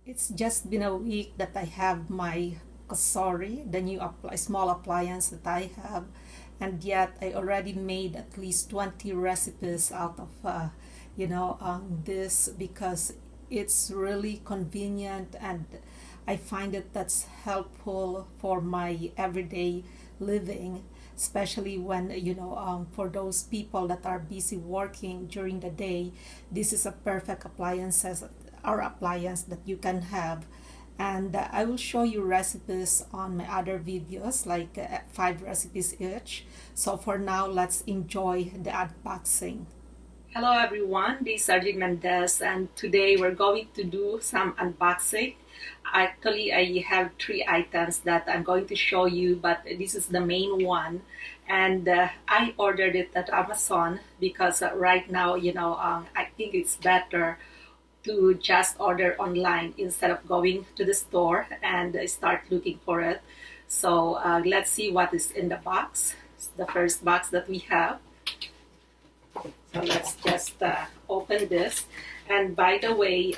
It's just been a week that I have my Cosori, the new small appliance that I have, and yet I already made at least 20 recipes out of this because it's really convenient, and I find it that's helpful for my everyday living, especially when for those people that are busy working during the day. This is a perfect appliance that you can have. And I will show you recipes on my other videos, like 5 recipes each. So for now, let's enjoy the unboxing. Hello everyone, this is Arjun Mendez, and today we're going to do some unboxing. Actually, I have 3 items that I'm going to show you, but this is the main one. And I ordered it at Amazon because right now, I think it's better to just order online instead of going to the store and start looking for it. So let's see what is in the box. It's the first box that we have. So let's just open this. And by the way,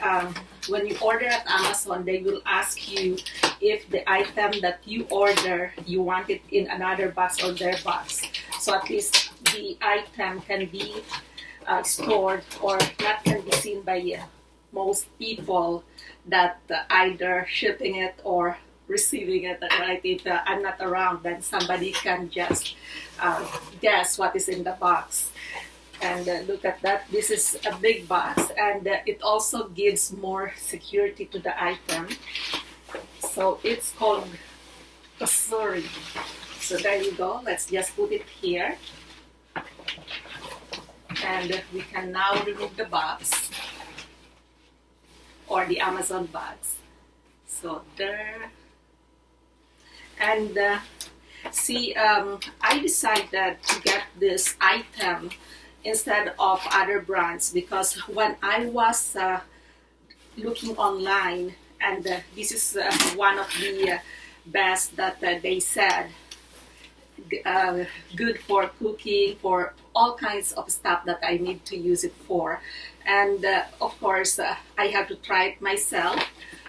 when you order at Amazon, they will ask you if the item that you order, you want it in another box or their box. So at least the item can be stored or not can be seen by most people that either shipping it or receiving it, right? If I'm not around, then somebody can just guess what is in the box. And look at that, this is a big box, and it also gives more security to the item. So it's called Cosori. So there you go, let's just put it here. And we can now remove the box, or the Amazon box. So there. And I decided to get this item instead of other brands because when I was looking online, and this is one of the best that they said, good for cooking, for all kinds of stuff that I need to use it for. And of course, I have to try it myself,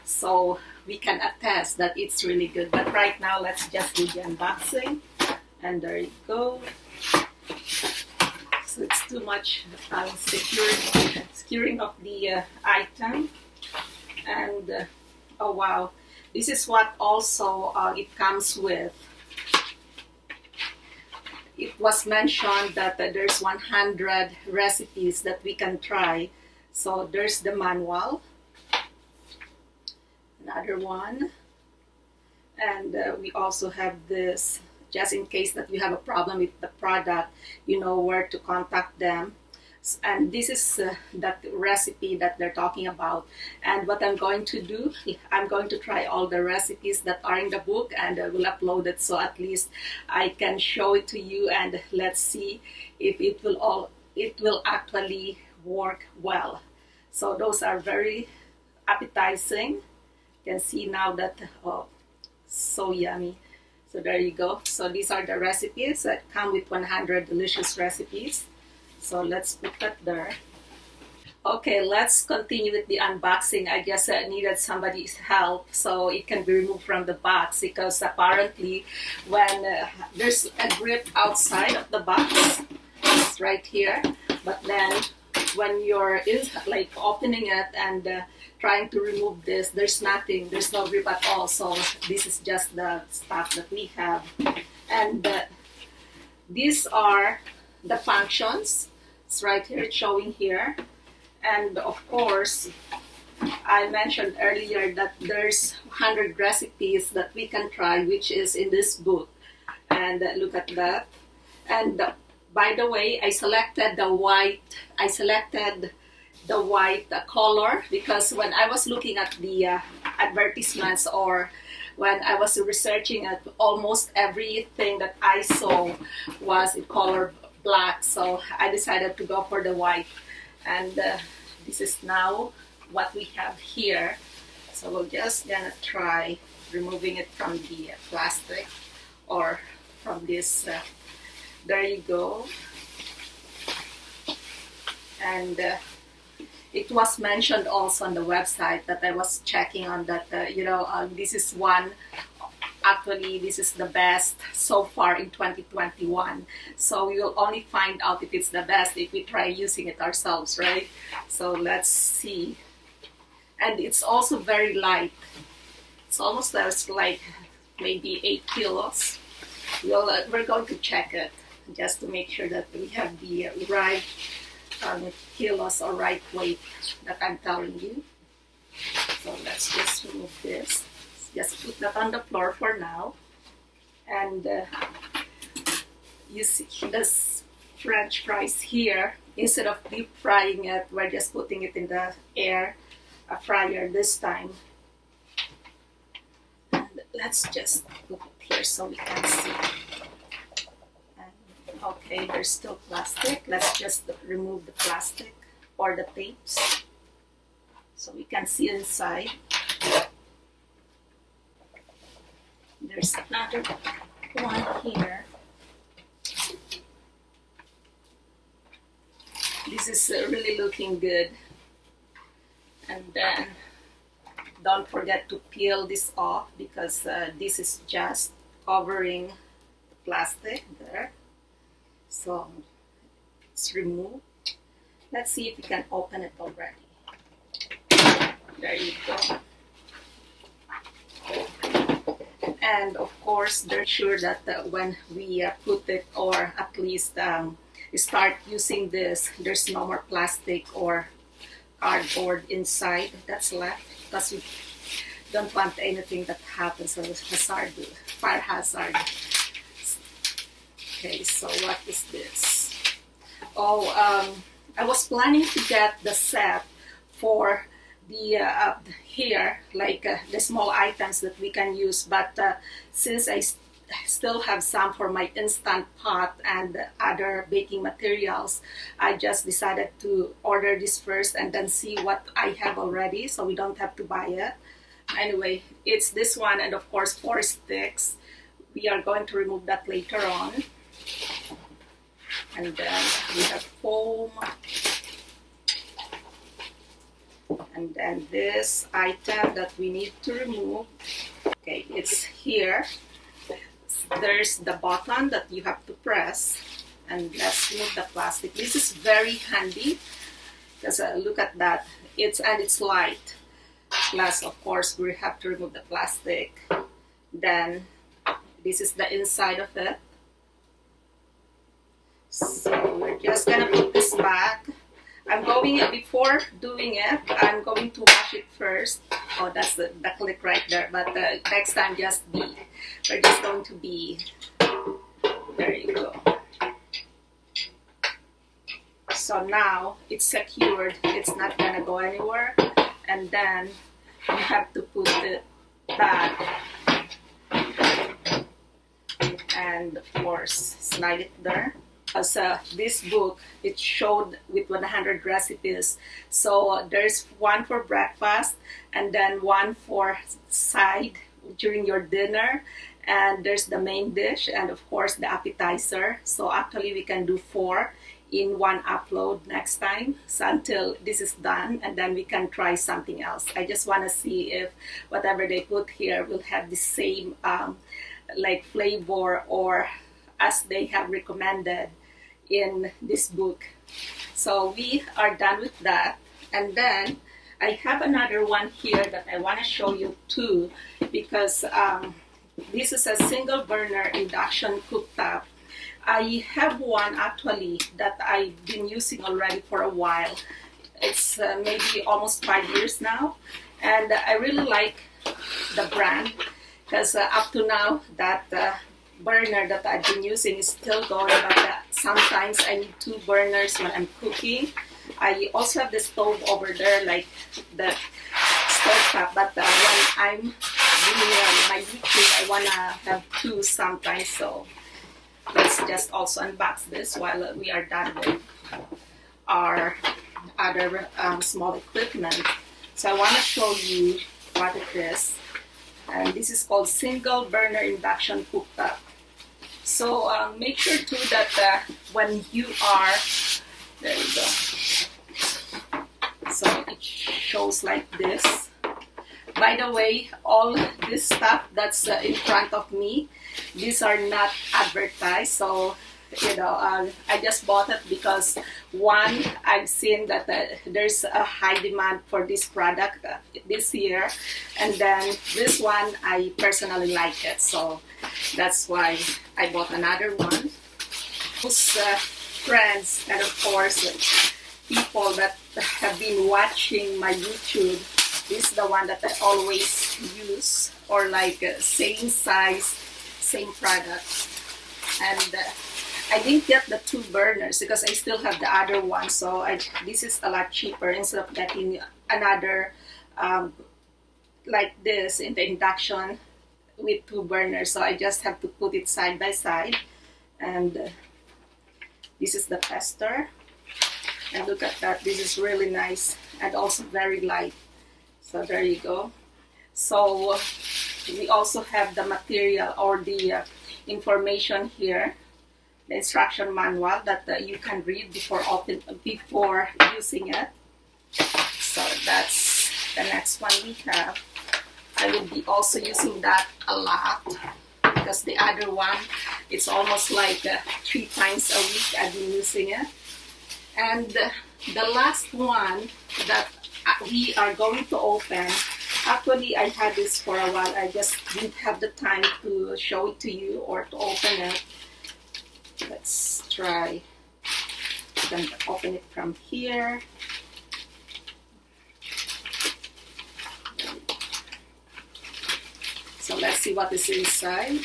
so we can attest that it's really good. But right now, let's just do the unboxing. And there you go. So it's too much securing of the item. And oh wow, this is what also it comes with. It was mentioned that there's 100 recipes that we can try. So there's the manual, another one, and we also have this, just in case that you have a problem with the product, you know where to contact them. And this is that recipe that they're talking about. And what I'm going to do, I'm going to try all the recipes that are in the book, and I will upload it so at least I can show it to you, and let's see if it will actually work well. So those are very appetizing. You can see now that, oh, so yummy. So there you go. So these are the recipes that come with 100 delicious recipes. So let's put that there. Okay, let's continue with the unboxing. I just needed somebody's help so it can be removed from the box, because apparently when there's a grip outside of the box, it's right here, but then when you're like opening it and trying to remove this, there's no grip at all. So this is just the stuff that we have. And these are the functions. It's right here, it's showing here. And of course, I mentioned earlier that there's 100 recipes that we can try, which is in this book. And look at that. And by the way, I selected the white color because when I was looking at the advertisements, or when I was researching it, almost everything that I saw was in color black, so I decided to go for the white. And this is now what we have here. So we're just gonna try removing it from the plastic, or from this. There you go. And it was mentioned also on the website that I was checking on that, this is one, actually this is the best so far in 2021. So we will only find out if it's the best if we try using it ourselves, right? So let's see. And it's also very light. It's almost like maybe 8 kilos. We're going to check it just to make sure that we have the right kilos or right weight that I'm telling you. So let's just remove this. Just put that on the floor for now. And you see this French fries here, instead of deep frying it, we're just putting it in the air fryer this time. And let's just put it here so we can see. Okay, there's still plastic. Let's just remove the plastic or the tapes so we can see inside. There's another one here. This is really looking good. And then don't forget to peel this off because this is just covering the plastic there. So it's removed. Let's see if we can open it already. There you go. And of course, they're sure that when we put it, or at least start using this, there's no more plastic or cardboard inside that's left, because we don't want anything that happens as hazard, fire hazard. Okay, so what is this? Oh, I was planning to get the set for the here, like the small items that we can use, but since I still have some for my instant pot and other baking materials, I just decided to order this first and then see what I have already, so we don't have to buy it. Anyway, it's this one, and of course 4 sticks. We are going to remove that later on. And then we have foam. And then this item that we need to remove. Okay, it's here. There's the button that you have to press. And let's remove the plastic. This is very handy because look at that. It's light. Plus, of course, we have to remove the plastic. Then this is the inside of it. So we're just gonna put this back. I'm going, before doing it, I'm going to wash it first. Oh, that's the click right there. But next time, we're just going to be, there you go. So now it's secured. It's not gonna go anywhere. And then you have to put it back. And of course, slide it there. As this book, it showed with 100 recipes. So there's one for breakfast, and then one for side during your dinner, and there's the main dish, and of course the appetizer. So actually we can do 4 in one upload next time, so until this is done, and then we can try something else. I just want to see if whatever they put here will have the same like flavor or as they have recommended in this book. So we are done with that, and then I have another one here that I want to show you too, because this is a single burner induction cooktop. I have one actually that I've been using already for a while. It's maybe almost 5 years now, and I really like the brand because up to now that burner that I've been using is still going, but sometimes I need 2 burners when I'm cooking. I also have the stove over there, like the stove top, but when I'm doing my YouTube, I want to have 2 sometimes. So let's just also unbox this while we are done with our other small equipment. So I want to show you what it is. And this is called single burner induction cooktop. So make sure too that when you are, there you go. So it shows like this. By the way, all this stuff that's in front of me, these are not advertised. So, you know, I just bought it because one, I've seen that there's a high demand for this product this year. And then this one, I personally like it. So that's why I bought another one. Those friends and of course people that have been watching my YouTube, this is the one that I always use, or like same size, same product. And I didn't get the 2 burners because I still have the other one, so this is a lot cheaper instead of getting another like this in the induction with 2 burners. So I just have to put it side by side. And this is the tester, and look at that, this is really nice and also very light. So there you go. So we also have the material or the information here, the instruction manual that you can read before using it. So that's the next one we have. I will be also using that a lot because the other one, it's almost like 3 times a week I've been using it. And the last one that we are going to open, actually I had this for a while, I just didn't have the time to show it to you or to open it. Let's try. You can open it from here. So let's see what is inside.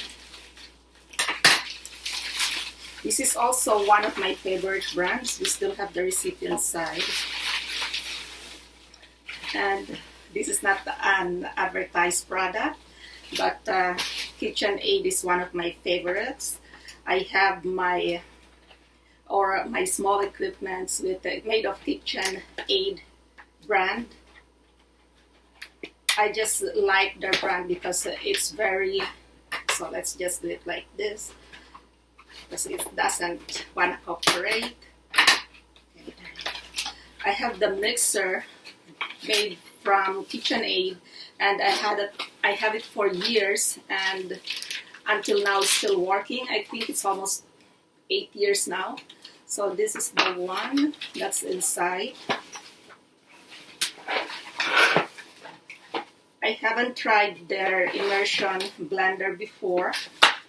This is also one of my favorite brands. We still have the receipt inside. And this is not an advertised product, but KitchenAid is one of my favorites. I have my small equipments with made of KitchenAid brand. I just like their brand because it's very, so let's just do it like this because it doesn't want to cooperate. Okay. I have the mixer made from KitchenAid, and I have it for years, and until now it's still working. I think it's almost 8 years now. So this is the one that's inside. I haven't tried their Immersion Blender before,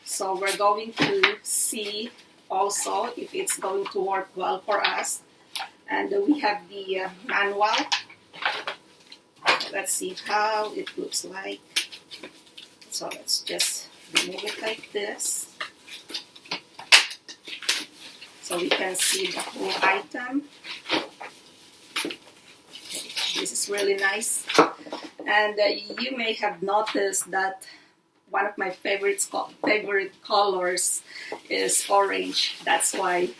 so we're going to see also if it's going to work well for us. And we have the manual. Let's see how it looks like. So let's just remove it like this so we can see the whole item. This is really nice. And you may have noticed that one of my favorite colors is orange. That's why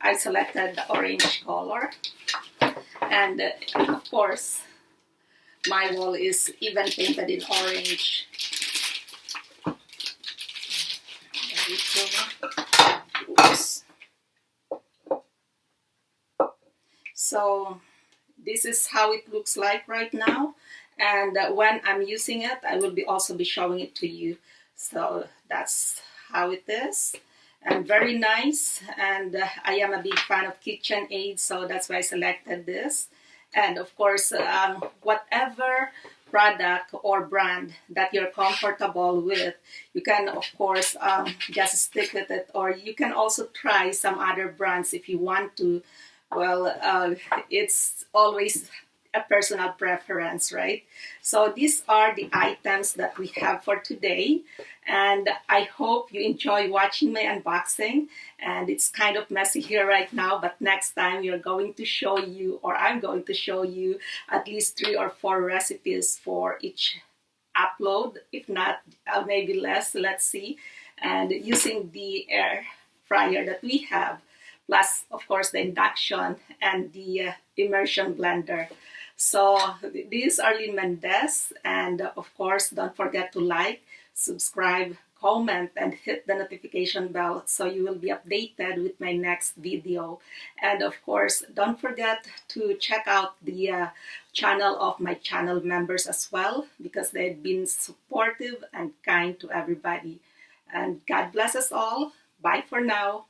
I selected the orange color. And of course, my wall is even painted in orange. There we go. Oops. So this is how it looks like right now. And when I'm using it, I will also be showing it to you. So that's how it is. And very nice. And I am a big fan of KitchenAid, so that's why I selected this. And of course, whatever product or brand that you're comfortable with, you can of course just stick with it, or you can also try some other brands if you want to. Well, it's always a personal preference, right? So these are the items that we have for today, and I hope you enjoy watching my unboxing. And it's kind of messy here right now, but next time we're going to show you, or I'm going to show you, at least 3 or 4 recipes for each upload, if not maybe less, let's see. And using the air fryer that we have, plus of course the induction and the Immersion Blender. So this is Arlene Mendez, and of course don't forget to like, subscribe, comment, and hit the notification bell so you will be updated with my next video. And of course, don't forget to check out the channel of my channel members as well, because they've been supportive and kind to everybody. And God bless us all. Bye for now.